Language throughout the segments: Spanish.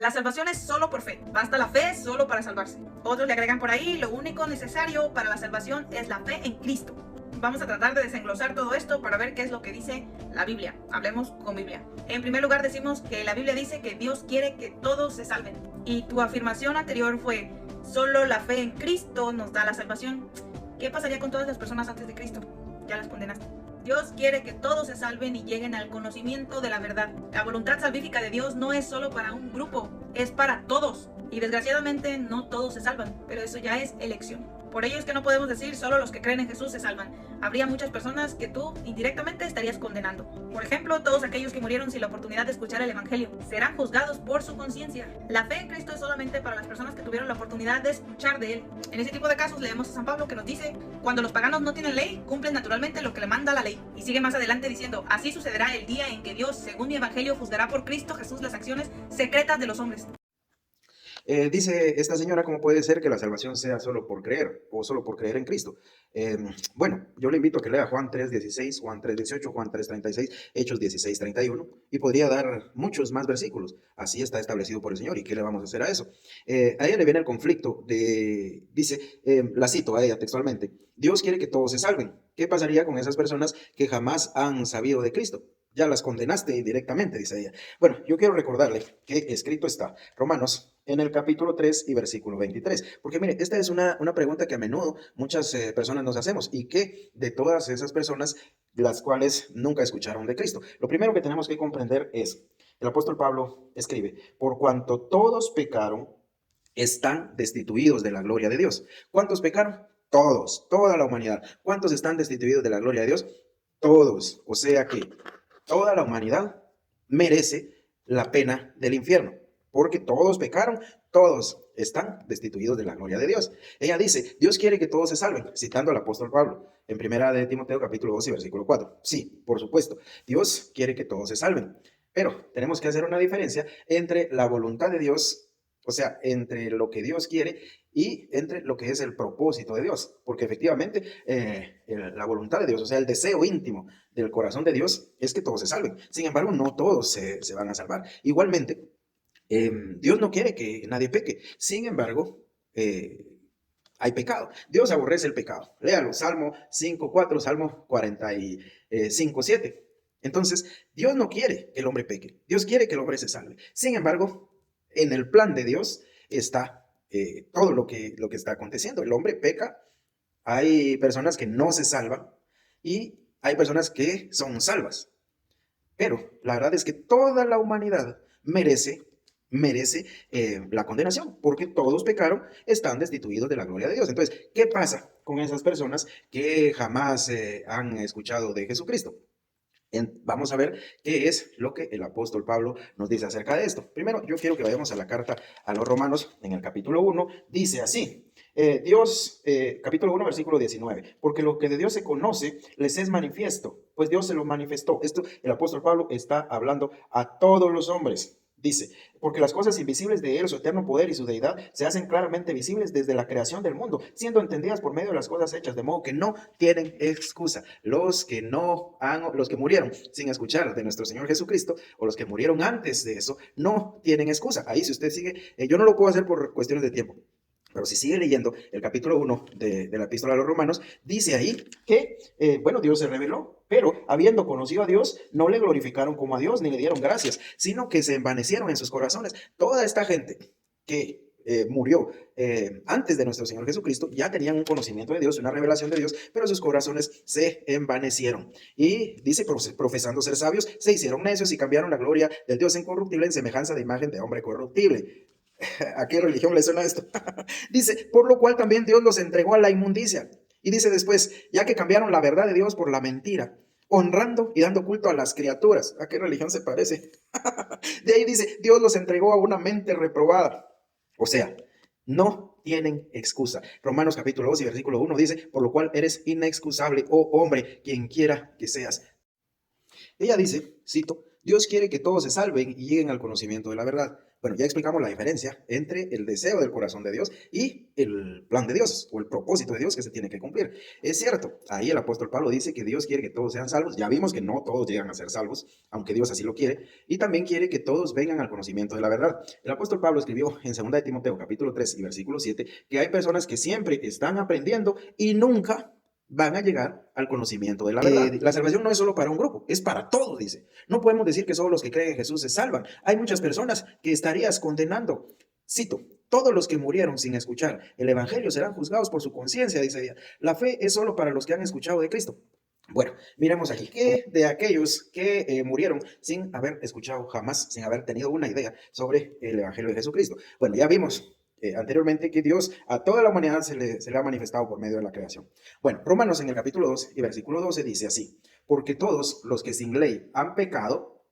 La salvación es solo por fe. Basta la fe solo para salvarse. Otros le agregan por ahí, lo único necesario para la salvación es la fe en Cristo. Vamos a tratar de desenglosar todo esto para ver qué es lo que dice la Biblia. Hablemos con Biblia. En primer lugar decimos que la Biblia dice que Dios quiere que todos se salven. Y tu afirmación anterior fue, solo la fe en Cristo nos da la salvación. ¿Qué pasaría con todas las personas antes de Cristo? Ya las condenaste. Dios quiere que todos se salven y lleguen al conocimiento de la verdad. La voluntad salvífica de Dios no es solo para un grupo, es para todos. Y desgraciadamente no todos se salvan, pero eso ya es elección. Por ello es que no podemos decir solo los que creen en Jesús se salvan. Habría muchas personas que tú indirectamente estarías condenando. Por ejemplo, todos aquellos que murieron sin la oportunidad de escuchar el Evangelio serán juzgados por su conciencia. La fe en Cristo es solamente para las personas que tuvieron la oportunidad de escuchar de Él. En ese tipo de casos leemos a San Pablo que nos dice, cuando los paganos no tienen ley, cumplen naturalmente lo que le manda la ley. Y sigue más adelante diciendo, así sucederá el día en que Dios, según mi Evangelio, juzgará por Cristo Jesús las acciones secretas de los hombres. Dice esta señora, ¿cómo puede ser que la salvación sea solo por creer o solo por creer en Cristo? Bueno, yo le invito a que lea Juan 3:16, Juan 3:18, Juan 3:36, Hechos 16:31 y podría dar muchos más versículos. Así está establecido por el Señor. ¿Y qué le vamos a hacer a eso? A ella le viene el conflicto dice, la cito a ella textualmente, Dios quiere que todos se salven. ¿Qué pasaría con esas personas que jamás han sabido de Cristo? Ya las condenaste directamente, dice ella. Bueno, yo quiero recordarle que escrito está Romanos en el capítulo 3 y versículo 23. Porque mire, esta es una pregunta que a menudo muchas personas nos hacemos y que de todas esas personas, las cuales nunca escucharon de Cristo. Lo primero que tenemos que comprender es, el apóstol Pablo escribe, por cuanto todos pecaron, están destituidos de la gloria de Dios. ¿Cuántos pecaron? Todos, toda la humanidad. ¿Cuántos están destituidos de la gloria de Dios? Todos. O sea que toda la humanidad merece la pena del infierno, porque todos pecaron, todos están destituidos de la gloria de Dios. Ella dice, Dios quiere que todos se salven, citando al apóstol Pablo, en primera de Timoteo capítulo 2 y versículo 4. Sí, por supuesto, Dios quiere que todos se salven, pero tenemos que hacer una diferencia entre la voluntad de Dios, o sea, entre lo que Dios quiere y entre lo que es el propósito de Dios, porque efectivamente la voluntad de Dios, o sea, el deseo íntimo del corazón de Dios es que todos se salven. Sin embargo, no todos se van a salvar. Igualmente, Dios no quiere que nadie peque. Sin embargo, hay pecado. Dios aborrece el pecado. Léalo, Salmo 5:4, Salmo 45:7. Entonces, Dios no quiere que el hombre peque. Dios quiere que el hombre se salve. Sin embargo, en el plan de Dios está todo lo que está aconteciendo. El hombre peca, hay personas que no se salvan y hay personas que son salvas. Pero la verdad es que toda la humanidad merece la condenación, porque todos pecaron, están destituidos de la gloria de Dios. Entonces, ¿qué pasa con esas personas que jamás han escuchado de Jesucristo? Vamos a ver qué es lo que el apóstol Pablo nos dice acerca de esto. Primero, yo quiero que vayamos a la carta a los Romanos en el capítulo 1. Dice así, capítulo 1, versículo 19, porque lo que de Dios se conoce les es manifiesto, pues Dios se lo manifestó. Esto el apóstol Pablo está hablando a todos los hombres. Dice, porque las cosas invisibles de Él, su eterno poder y su deidad, se hacen claramente visibles desde la creación del mundo, siendo entendidas por medio de las cosas hechas, de modo que no tienen excusa. Los que murieron sin escuchar de nuestro Señor Jesucristo, o los que murieron antes de eso, no tienen excusa. Ahí, si usted sigue, yo no lo puedo hacer por cuestiones de tiempo. Pero si sigue leyendo el capítulo 1 de la epístola a los Romanos, dice ahí que, bueno, Dios se reveló, pero habiendo conocido a Dios, no le glorificaron como a Dios, ni le dieron gracias, sino que se envanecieron en sus corazones. Toda esta gente que murió antes de nuestro Señor Jesucristo, ya tenían un conocimiento de Dios, una revelación de Dios, pero sus corazones se envanecieron. Y dice, profesando ser sabios, se hicieron necios y cambiaron la gloria del Dios incorruptible en semejanza de imagen de hombre corruptible. ¿A qué religión le suena esto? Dice, por lo cual también Dios los entregó a la inmundicia. Y dice después, ya que cambiaron la verdad de Dios por la mentira, honrando y dando culto a las criaturas. ¿A qué religión se parece? De ahí dice, Dios los entregó a una mente reprobada. O sea, no tienen excusa. Romanos capítulo 2 y versículo 1 dice, por lo cual eres inexcusable, oh hombre, quien quiera que seas. Ella dice, cito, Dios quiere que todos se salven y lleguen al conocimiento de la verdad. Bueno, ya explicamos la diferencia entre el deseo del corazón de Dios y el plan de Dios o el propósito de Dios que se tiene que cumplir. Es cierto, ahí el apóstol Pablo dice que Dios quiere que todos sean salvos. Ya vimos que no todos llegan a ser salvos, aunque Dios así lo quiere. Y también quiere que todos vengan al conocimiento de la verdad. El apóstol Pablo escribió en 2 de Timoteo capítulo 3 y versículo 7 que hay personas que siempre están aprendiendo y nunca van a llegar al conocimiento de la verdad. La salvación no es solo para un grupo, es para todos, dice. No podemos decir que solo los que creen en Jesús se salvan. Hay muchas personas que estarías condenando. Cito, todos los que murieron sin escuchar el evangelio serán juzgados por su conciencia, dice ella. La fe es solo para los que han escuchado de Cristo. Bueno, miremos aquí, que de aquellos que murieron sin haber escuchado jamás, sin haber tenido una idea sobre el evangelio de Jesucristo. Bueno, ya vimos anteriormente que Dios a toda la humanidad se le ha manifestado por medio de la creación. Bueno, Romanos en el capítulo 2 y versículo 12 dice así, porque todos los que sin ley han pecado,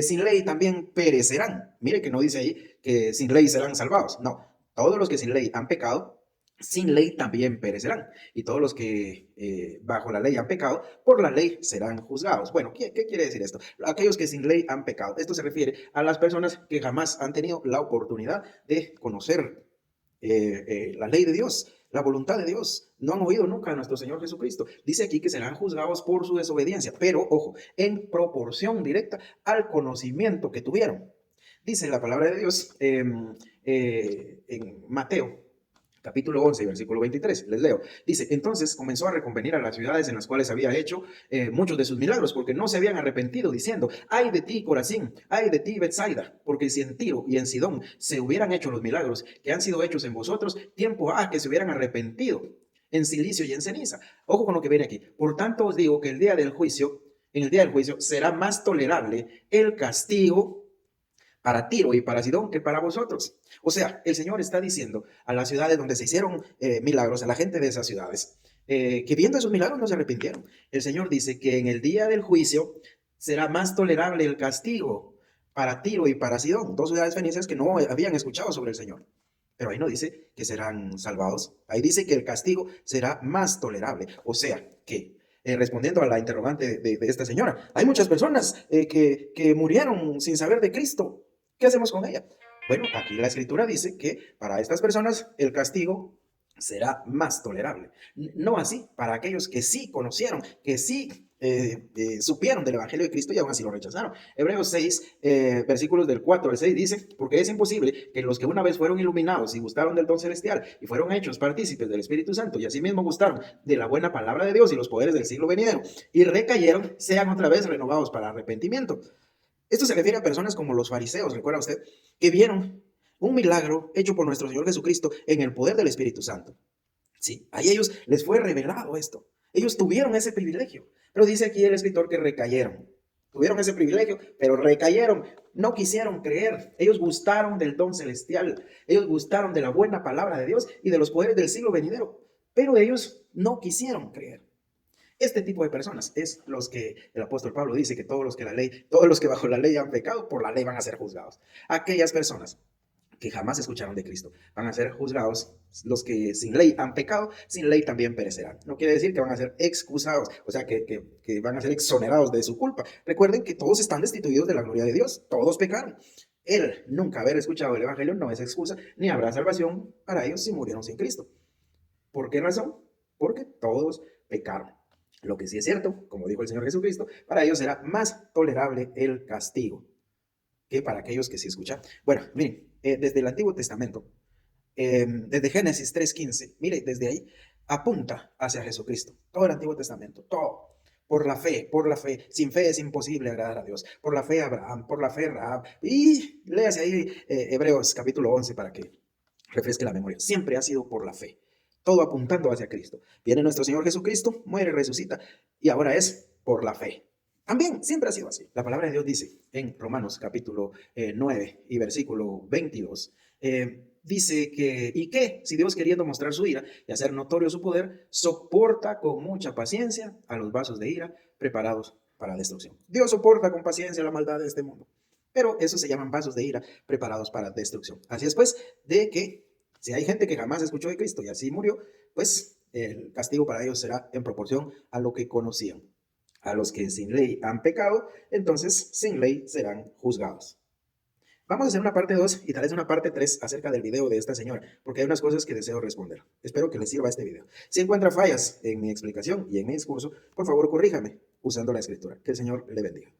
sin ley también perecerán. Mire que no dice ahí que sin ley serán salvados. No, todos los que sin ley han pecado, sin ley también perecerán. Y todos los que bajo la ley han pecado, por la ley serán juzgados. Bueno, ¿qué quiere decir esto? Aquellos que sin ley han pecado. Esto se refiere a las personas que jamás han tenido la oportunidad de conocer la ley de Dios, la voluntad de Dios. No han oído nunca a nuestro Señor Jesucristo. Dice aquí que serán juzgados por su desobediencia, pero ojo, en proporción directa al conocimiento que tuvieron. Dice la palabra de Dios en Mateo capítulo 11, versículo 23, les leo. Dice, entonces comenzó a reconvenir a las ciudades en las cuales había hecho muchos de sus milagros, porque no se habían arrepentido, diciendo, ay de ti, Corazín, ay de ti, Betsaida, porque si en Tiro y en Sidón se hubieran hecho los milagros que han sido hechos en vosotros, tiempo ha que se hubieran arrepentido en silicio y en ceniza. Ojo con lo que viene aquí. Por tanto os digo que en el día del juicio será más tolerable el castigo para Tiro y para Sidón que para vosotros. O sea, el Señor está diciendo a las ciudades donde se hicieron milagros, a la gente de esas ciudades, que viendo esos milagros no se arrepintieron. El Señor dice que en el día del juicio será más tolerable el castigo para Tiro y para Sidón, dos ciudades fenicias que no habían escuchado sobre el Señor. Pero ahí no dice que serán salvados. Ahí dice que el castigo será más tolerable. O sea, que respondiendo a la interrogante de esta señora, hay muchas personas que murieron sin saber de Cristo. ¿Qué hacemos con ella? Bueno, aquí la escritura dice que para estas personas el castigo será más tolerable. No así para aquellos que sí conocieron, que sí supieron del Evangelio de Cristo y aún así lo rechazaron. Hebreos 6, versículos del 4 al 6 dice, porque es imposible que los que una vez fueron iluminados y gustaron del don celestial y fueron hechos partícipes del Espíritu Santo y asimismo gustaron de la buena palabra de Dios y los poderes del siglo venidero y recayeron, sean otra vez renovados para arrepentimiento. Esto se refiere a personas como los fariseos, ¿recuerda usted? Que vieron un milagro hecho por nuestro Señor Jesucristo en el poder del Espíritu Santo. Sí, a ellos les fue revelado esto. Ellos tuvieron ese privilegio. Pero dice aquí el escritor que recayeron. Tuvieron ese privilegio, pero recayeron. No quisieron creer. Ellos gustaron del don celestial. Ellos gustaron de la buena palabra de Dios y de los poderes del siglo venidero. Pero ellos no quisieron creer. Este tipo de personas es los que el apóstol Pablo dice que todos los que bajo la ley han pecado, por la ley van a ser juzgados. Aquellas personas que jamás escucharon de Cristo van a ser juzgados. Los que sin ley han pecado, sin ley también perecerán. No quiere decir que van a ser excusados, o sea, que van a ser exonerados de su culpa. Recuerden que todos están destituidos de la gloria de Dios, todos pecaron. El nunca haber escuchado el evangelio no es excusa, ni habrá salvación para ellos si murieron sin Cristo. ¿Por qué razón? Porque todos pecaron. Lo que sí es cierto, como dijo el Señor Jesucristo, para ellos será más tolerable el castigo que para aquellos que sí escuchan. Bueno, miren, desde el Antiguo Testamento, desde Génesis 3:15, mire, desde ahí apunta hacia Jesucristo. Todo el Antiguo Testamento, todo. Por la fe, sin fe es imposible agradar a Dios. Por la fe Abraham, por la fe Rahab. Y léase ahí Hebreos capítulo 11 para que refresque la memoria. Siempre ha sido por la fe. Todo apuntando hacia Cristo. Viene nuestro Señor Jesucristo, muere, resucita, y ahora es por la fe. También siempre ha sido así. La palabra de Dios dice en Romanos capítulo 9 y versículo 22, dice que si Dios queriendo mostrar su ira y hacer notorio su poder, soporta con mucha paciencia a los vasos de ira preparados para destrucción. Dios soporta con paciencia la maldad de este mundo, pero esos se llaman vasos de ira preparados para destrucción. Así es pues, de que si hay gente que jamás escuchó de Cristo y así murió, pues el castigo para ellos será en proporción a lo que conocían. A los que sin ley han pecado, entonces sin ley serán juzgados. Vamos a hacer una parte 2 y tal vez una parte 3 acerca del video de esta señora, porque hay unas cosas que deseo responder. Espero que les sirva este video. Si encuentra fallas en mi explicación y en mi discurso, por favor corríjame usando la escritura. Que el Señor le bendiga.